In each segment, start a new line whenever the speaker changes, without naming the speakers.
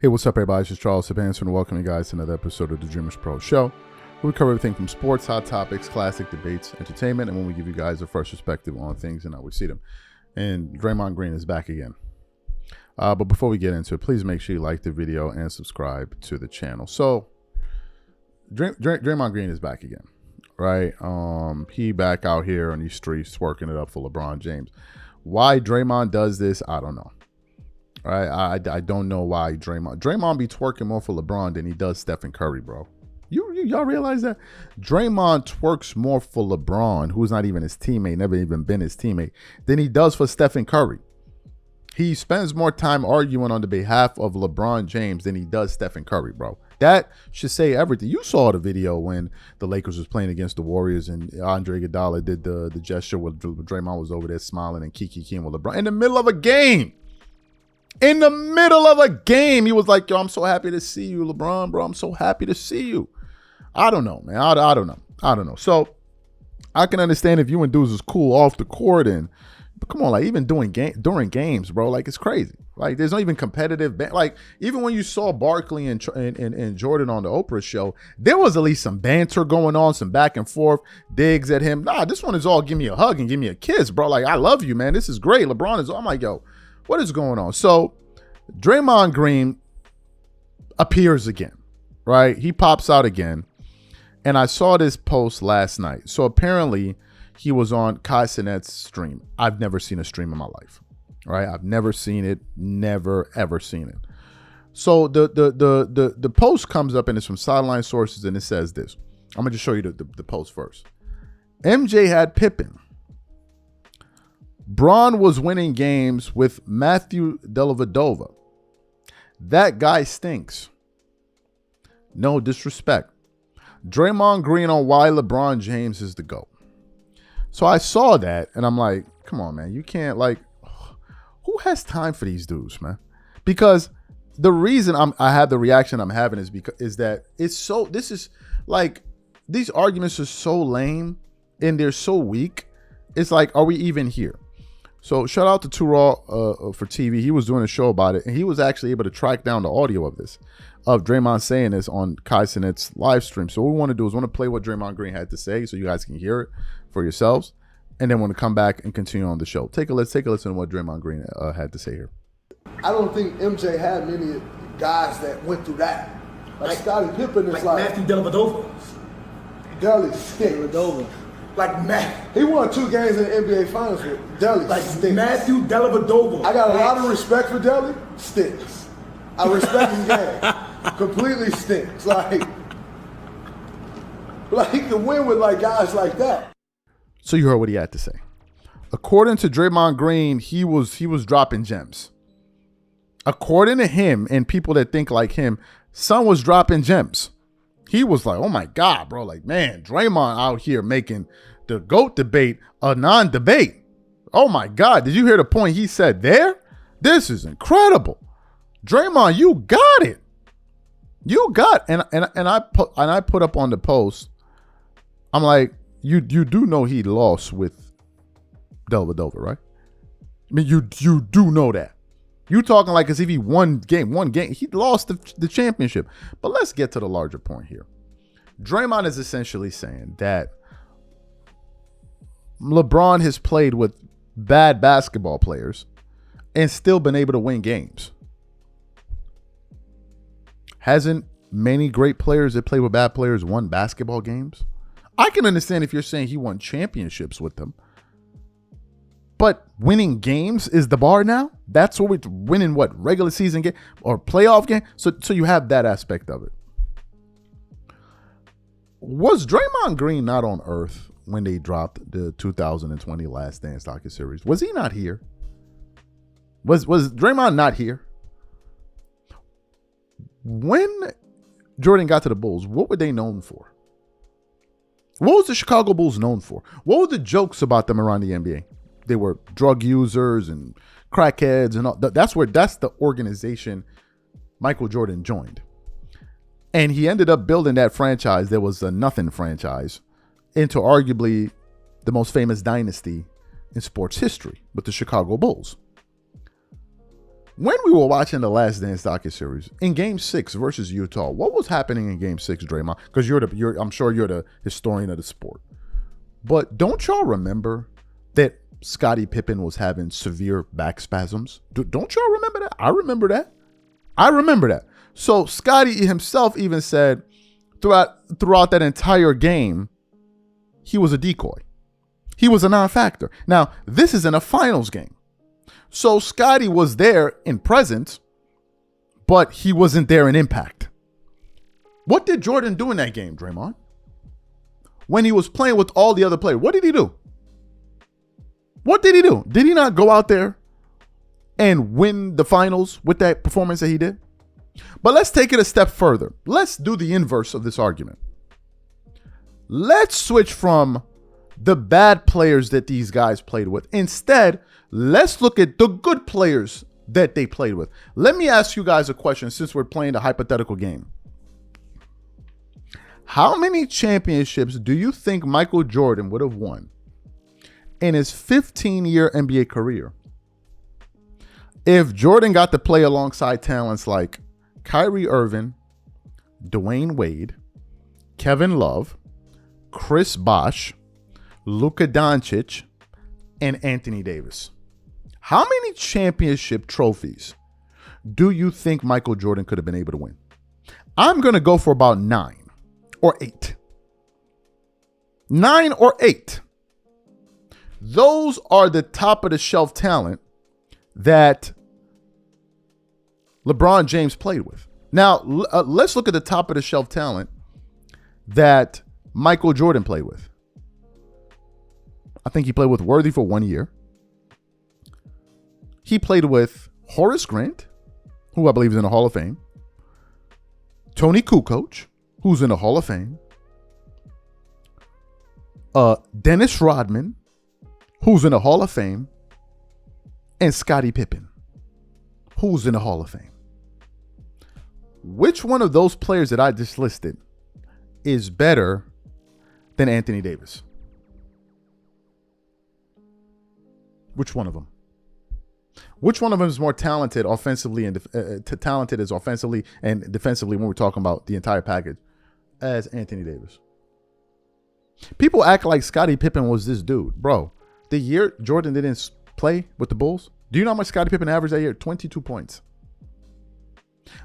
Hey, what's up, everybody? This is Charles Sebastian, and welcome you guys to another episode of the DREAMERSPRO show, where we cover everything from sports, hot topics, classic debates, entertainment, and when we give you guys a fresh perspective on things and how we see them. And Draymond Green is back again. But before we get into it, please make sure you like the video and subscribe to the channel. So, Draymond Green is back again, right? He back out here on these streets twerking it up for LeBron James. Why Draymond does this, I don't know. Right, I don't know why Draymond be twerking more for LeBron than he does Stephen Curry, bro. Y'all realize that? Draymond twerks more for LeBron, who's not even his teammate, never even been his teammate, than he does for Stephen Curry. He spends more time arguing on the behalf of LeBron James than he does Stephen Curry, bro. That should say everything. You saw the video when the Lakers was playing against the Warriors and Andre Iguodala did the gesture where Draymond was over there smiling and kikiing with LeBron in the middle of a game. In the middle of a game, he was like, yo, I'm so happy to see you, LeBron, bro. I'm so happy to see you. I don't know, man. I don't know. So I can understand if you and dudes is cool off the court, but come on, like even during games, bro, like it's crazy. Like there's not even competitive. Like even when you saw Barkley and Jordan on the Oprah show, there was at least some banter going on, some back and forth, digs at him. Nah, this one is all give me a hug and give me a kiss, bro. Like I love you, man. This is great. LeBron is. I'm like, yo. What is going on? So Draymond Green appears again, right? He pops out again. And I saw this post last night. So apparently he was on Kai Cenat's stream. I've never seen a stream in my life, right? I've never seen it, never, ever seen it. So the post comes up and it's from sideline sources and it says this. I'm going to just show you the post first. MJ had Pippen. Bron was winning games with Matthew Dellavedova. That guy stinks. No disrespect. Draymond Green on why LeBron James is the GOAT. So I saw that and I'm like, come on, man. You can't who has time for these dudes, man? Because the reason I have the reaction I'm having is that it's so, this is like, these arguments are so lame and they're so weak. It's like, are we even here? So shout out to Too Raw for TV. He was doing a show about it, and he was actually able to track down the audio of this, of Draymond saying this on Kai Cenat's live stream. So what we want to do is want to play what Draymond Green had to say so you guys can hear it for yourselves, and then want to come back and continue on the show. Take a listen to what Draymond Green had to say here.
I don't think MJ had many guys that went through that. Like Scottie Pippen is like
Matthew Dellavedova.
Deli stinks. Like Matt, he won 2 games in the NBA Finals with Deli. Like stinks.
Matthew Dellavedova.
I got a lot of respect for Deli. Stinks. I respect his game. Completely stinks. Like he can win with like guys like that.
So you heard what he had to say. According to Draymond Green, he was dropping gems. According to him and people that think like him, son was dropping gems. He was like, oh my God, bro. Like, man, Draymond out here making the GOAT debate a non-debate. Oh my God. Did you hear the point he said there? This is incredible. Draymond, you got it. You got it. And I put up on the post, I'm like, you do know he lost with Dellavedova, right? I mean, you do know that. You talking like as if he won game. He lost the championship. But let's get to the larger point here. Draymond is essentially saying that LeBron has played with bad basketball players and still been able to win games. Hasn't many great players that play with bad players won basketball games? I can understand if you're saying he won championships with them. But winning games is the bar now? That's what we're winning, what, regular season game or playoff game? So you have that aspect of it. Was Draymond Green not on Earth when they dropped the 2020 Last Dance docuseries? Was he not here? Was Draymond not here? When Jordan got to the Bulls, what were they known for? What was the Chicago Bulls known for? What were the jokes about them around the NBA? They were drug users and crackheads and all. That's the organization Michael Jordan joined. And he ended up building that franchise. There was a nothing franchise into arguably the most famous dynasty in sports history with the Chicago Bulls. When we were watching the Last Dance docuseries in Game 6 versus Utah, what was happening in Game 6, Draymond? Because I'm sure you're the historian of the sport. But don't y'all remember that Scottie Pippen was having severe back spasms? Don't y'all remember that? I remember that. So Scottie himself even said throughout that entire game, he was a decoy. He was a non-factor. Now, this is in a finals game. So Scottie was there in presence, but he wasn't there in impact. What did Jordan do in that game, Draymond? When he was playing with all the other players, what did he do? What did he do? Did he not go out there and win the finals with that performance that he did? But let's take it a step further. Let's do the inverse of this argument. Let's switch from the bad players that these guys played with. Instead, let's look at the good players that they played with. Let me ask you guys a question since we're playing the hypothetical game. How many championships do you think Michael Jordan would have won in his 15-year NBA career if Jordan got to play alongside talents like Kyrie Irving, Dwayne Wade, Kevin Love, Chris Bosh, Luka Doncic, and Anthony Davis? How many championship trophies do you think Michael Jordan could have been able to win? I'm going to go for about 9 or 8. 9 or 8. Those are the top of the shelf talent that LeBron James played with. Now, let's look at the top of the shelf talent that Michael Jordan played with. I think he played with Worthy for 1 year. He played with Horace Grant, who I believe is in the Hall of Fame. Tony Kukoc, who's in the Hall of Fame. Dennis Rodman, who's in the Hall of Fame. And Scottie Pippen, who's in the Hall of Fame. Which one of those players that I just listed is better than Anthony Davis? Which one of them? Which one of them is more talented offensively and talented as offensively and defensively when we're talking about the entire package as Anthony Davis? People act like Scottie Pippen was this dude. Bro, the year Jordan didn't play with the Bulls, do you know how much Scottie Pippen averaged that year? 22 points.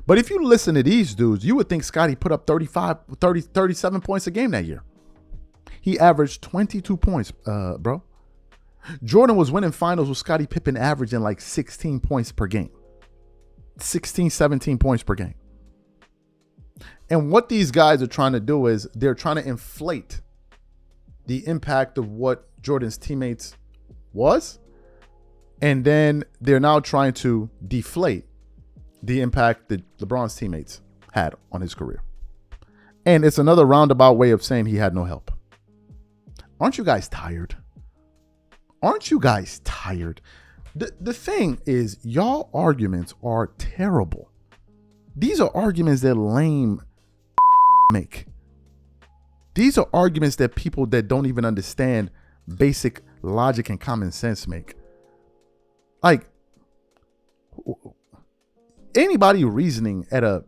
But if you listen to these dudes, you would think Scottie put up 37 points a game that year. He averaged 22 points, bro. Jordan was winning finals with Scottie Pippen averaging like 16 points per game. 16, 17 points per game. And what these guys are trying to do is they're trying to inflate the impact of what Jordan's teammates was. And then they're now trying to deflate the impact that LeBron's teammates had on his career. And it's another roundabout way of saying he had no help. Aren't you guys tired? Aren't you guys tired? The thing is, y'all arguments are terrible. These are arguments that lame make. These are arguments that people that don't even understand basic logic and common sense make. Like, anybody reasoning at a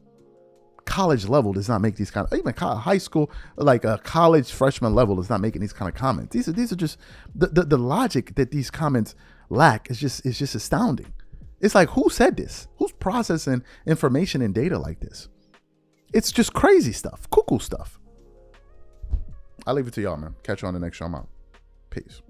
college level does not make these kind of, even high school, like a college freshman level is not making these kind of comments. These are just the logic that these comments lack is just astounding. It's like, who said this? Who's processing information and data like this? It's just crazy stuff, cuckoo stuff. I'll leave it to y'all, man. Catch you on the next show. I'm out. Peace.